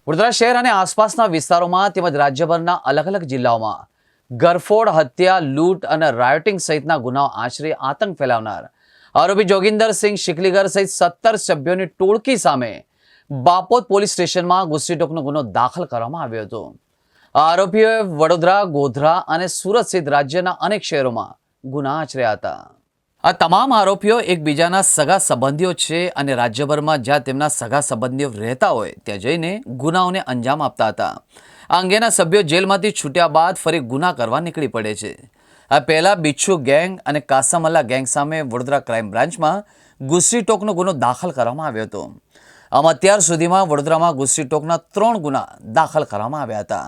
વડોદરા શહેર અને આસપાસના વિસ્તારોમાં તેમજ રાજ્યભરના અલગ અલગ જિલ્લાઓમાં ગરફોડ, હત્યા, લૂંટ અને રાયોટિંગ સહિતના ગુનાઓ આશરે આતંક ફેલાવનાર આરોપી જોગિંદરસિંહ શિકલીગર સહિત 17 સભ્યોની ટોળકી સામે બાપોદ પોલીસ સ્ટેશનમાં ગુસ્સીટોકનો ગુનો દાખલ કરવામાં આવ્યો હતો। આ આરોપીઓએ વડોદરા, ગોધરા અને સુરત સહિત રાજ્યના અનેક શહેરોમાં ગુના આચર્યા હતા। આ તમામ આરોપીઓ એકબીજાના સગા સંબંધીઓ છે અને રાજ્યભરમાં જ્યાં તેમના સગા સંબંધીઓ રહેતા હોય ત્યાં જઈને ગુનાઓને અંજામ આપતા હતા। આ અંગેના સભ્યો જેલમાંથી છૂટ્યા બાદ ફરી ગુના કરવા નીકળી પડે છે। આ પહેલા બિચ્છુ ગેંગ અને કાસામલ્લા ગેંગ સામે વડોદરા ક્રાઇમ બ્રાન્ચમાં ગુસ્સીટોકનો ગુનો દાખલ કરવામાં આવ્યો હતો। આમ અત્યાર સુધીમાં વડોદરામાં ગુસ્સીટોકના 3 ગુના દાખલ કરવામાં આવ્યા હતા।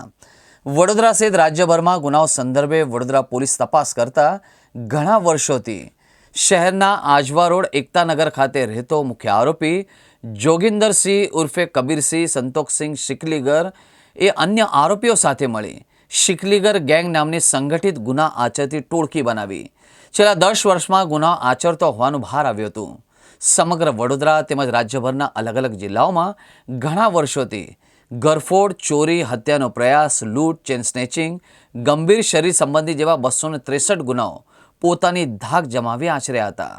વડોદરા સહિત રાજ્યભરમાં ગુનાઓ સંદર્ભે વડોદરા પોલીસ તપાસ કરતા ઘણા વર્ષોથી શહેરના આજવા રોડ એકતાનગર ખાતે રહેતો મુખ્ય આરોપી જોગિંદરસિંહ ઉર્ફે કબીરસિંહ સંતોષસિંહ શિકલીગર એ અન્ય આરોપીઓ સાથે મળી શિકલીગર ગેંગ નામની સંગઠિત ગુના આચરતી ટોળકી બનાવી છેલ્લા 10 વર્ષમાં ગુના આચરતો હોવાનું બહાર આવ્યું હતું। સમગ્ર વડોદરા તેમજ રાજ્યભરના અલગ અલગ જિલ્લાઓમાં ઘણા વર્ષોથી ગરફોડ, ચોરી, હત્યાનો પ્રયાસ, લૂંટ, ચેન સ્નેચિંગ, ગંભીર શરીર સંબંધી જેવા 263 ગુનાઓ પોતાની ધાક જમાવી આચર્યા હતા।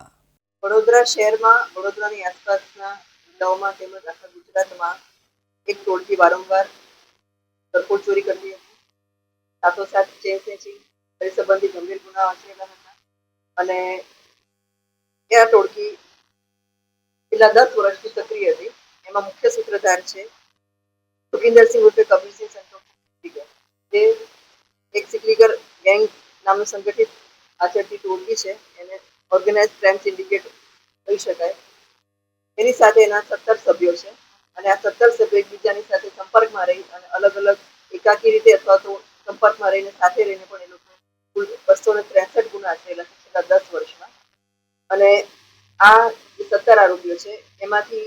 વડોદરા શહેરમાં વડોદરાની આસપાસના જિલ્લાઓમાં તેમજ આખા ગુજરાતમાં એક ટોળકી વારંવાર ગરફોડ ચોરી કરતી હતી, સાથોસાથ ચેન સ્નેચિંગ શરીર સંબંધી ગંભીર ગુનાઓ આચરેલા હતા અને આ ટોળકી છેલ્લા 10 વર્ષથી સક્રિય હતી। એમાં મુખ્ય સૂત્રધાર છે જોગિંદરસિંહ ઉર્ફે કબીરસિંહ સંતોષસિંહ, જે એક સિકલીગર ગેંગ નામનું સંગઠિત આચરતી ટોળકી છે, એને ઓર્ગેનાઇઝ ક્રાઇમ સિન્ડિકેટ કહી શકાય। એની સાથે એના 17 સભ્યો છે અને આ 17 સભ્યો એકબીજાની સાથે સંપર્કમાં રહી અને અલગ અલગ એકાકી રીતે અથવા તો સંપર્કમાં રહીને સાથે રહીને પણ એ લોકો કુલ 263 ગુના આચરેલા છે છેલ્લા 10 વર્ષમાં। અને આ જે 17 આરોપીઓ છે એમાંથી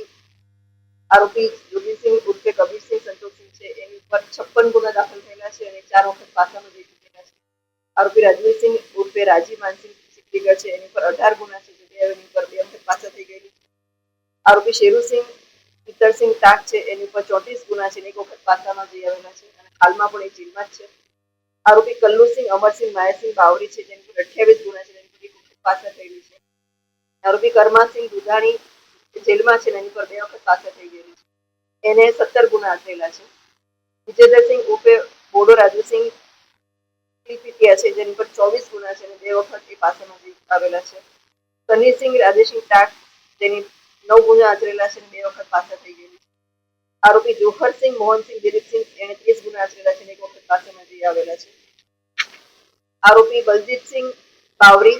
આરોપી જોગિંદરસિંહ ઉર્ફે કબીરસિંહ સંતોષસિંહ છે એની ઉપર 56 ગુના દાખલ થયેલા છે અને 4 વખત પાસામાં જઈ ચૂકેલા છે। આરોપી રાજવીરસિંહ ઉર્ફે રાજી માનસિંહ શિકલીગર છે એની પર 18 ગુના છે, એની ઉપર 2 વખત પાછા થઈ ગયેલી છે। આરોપી શેરુસિંહ પિત્તરસિંહ ટાક છે એની ઉપર 34 ગુના છે, એક વખત પાસામાં જઈ આવેલા છે અને હાલમાં પણ એ જેલમાં જ છે। આરોપી કલ્લુસિંહ અમરસિંહ માયાસિંહ બાવરી છે જેની પર 28 ગુના છે, એની પર એક વખત પાછા થયેલી છે। આરોપી કરમાસિંહ દુધાણી જેલમાં છે એની પર 2 વખત પાછા થઈ ગયેલી છે, એને 17 ગુના આચરેલા છે। વિજેન્દ્રસિંહ ઉર્ફે બોડો રાજુસિંહ પીપીટીઆર છે જેની પર 24 ગુના છે અને 2 વખત એ પાસામાં જઈ આવેલા છે। સનીસિંહ રાજેસિંહ ટાક જેની 9 ગુના આચરેલા છે અને 2 વખત પાછા થઈ ગયેલી છે। આરોપી જોહરસિંહ મોહનસિંહ દિલીપસિંહ એને 30 ગુના આચરેલા છે અને 1 વખત પાસામાં જઈ આવેલા છે। આરોપી બલજીતસિંહ બાવરી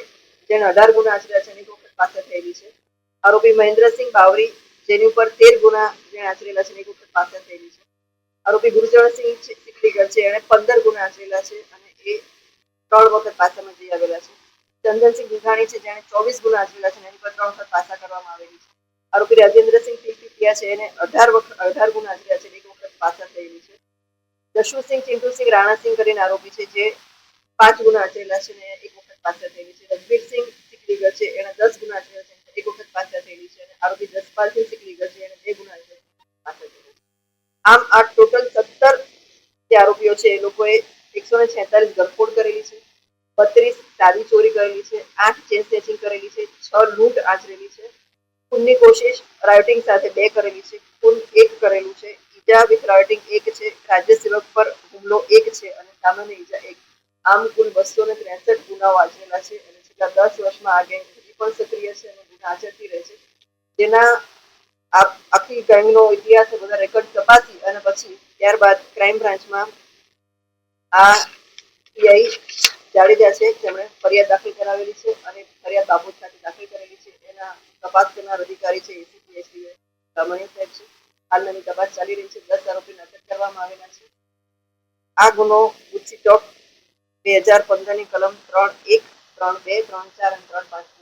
જેને 18 ગુના આચરેલા છે અને 1 વખત પાછા થયેલી છે। આરોપી મહેન્દ્રસિંહ બાવરી જેની ઉપર 13 ગુના જેને આચરેલા છે અને 1 વખત પાછા થયેલી છે। આરોપી ગુરજણસિંહ શિકલીગર છે એને 15 ગુના આચરેલા છે અને એ 3 વખત પાસામાં જઈ આવેલા છે। ચંદનસિંહ દુધાણી છે જેને 24 ગુના આચરેલા છે અને એની પર 3 વખત પાસા કરવામાં આવેલી છે। આરોપી રાજેન્દ્રસિંહ પીપીટીઆર છે એને 18 ગુના આચરેલા છે અને 1 વખત પાસા થયેલી છે। દશુસિંહ ચિંટુસિંહ રાણાસિંહ કરીને આરોપી છે જે 5 ગુના આચરેલા છે અને 1 વખત પાછા થયેલી છે। રઘબીરસિંહ શિકલીગર છે એને 10 ગુના આચરેલા છે અને 1 વખત પાછા થયેલી છે અને આરોપી જસપાલસિંહ શિકલીગર છે એને 2 ગુના આચરેલા છે પાછા થયેલા છે। આમ આ ટોટલ 17 જે આરોપીઓ છે એ લોકોએ 146 ગરફોડ કરેલી છે, 32 ચાવી ચોરી કરેલી છે, 8 ચેન સ્નેચિંગ કરેલી છે, 6 લૂંટ આચરેલી છે, ખૂનની કોશિશ રાયોટિંગ સાથે 2 કરેલી છે, ખૂન 1 કરેલું છે, ઈજા વિથ રાયોટિંગ 1 છે, રાજ્ય સેવક પર હુમલો 1 છે અને સામાન્ય ઈજા 1। આમ કુલ 263 ગુનાઓ આચરેલા છે અને છેલ્લા 10 વર્ષમાં આ ગેંગ હજી પણ સક્રિય છે અને ગુના આચરતી રહે છે। જેના આખી ગેંગનો ઇતિહાસ બધા રેકોર્ડ તપાસી અને પછી ત્યારબાદ ક્રાઇમ બ્રાન્ચમાં આ પીઆઈ જાડેજા છે તેમણે ફરિયાદ દાખલ કરાવેલી છે અને ફરિયાદ બાબત સાથે દાખલ કરેલી છે। એના તપાસ કરનાર અધિકારી છે એસીપી રમણીય સાહેબ છે। હાલની તપાસ ચાલી રહી છે। 10 આરોપીને અટક કરવામાં આવેલા છે। આ ગુનો ગુસ્સીટોક 2015 ની કલમ 3(1), 3(2), 3(4) અને 3(5)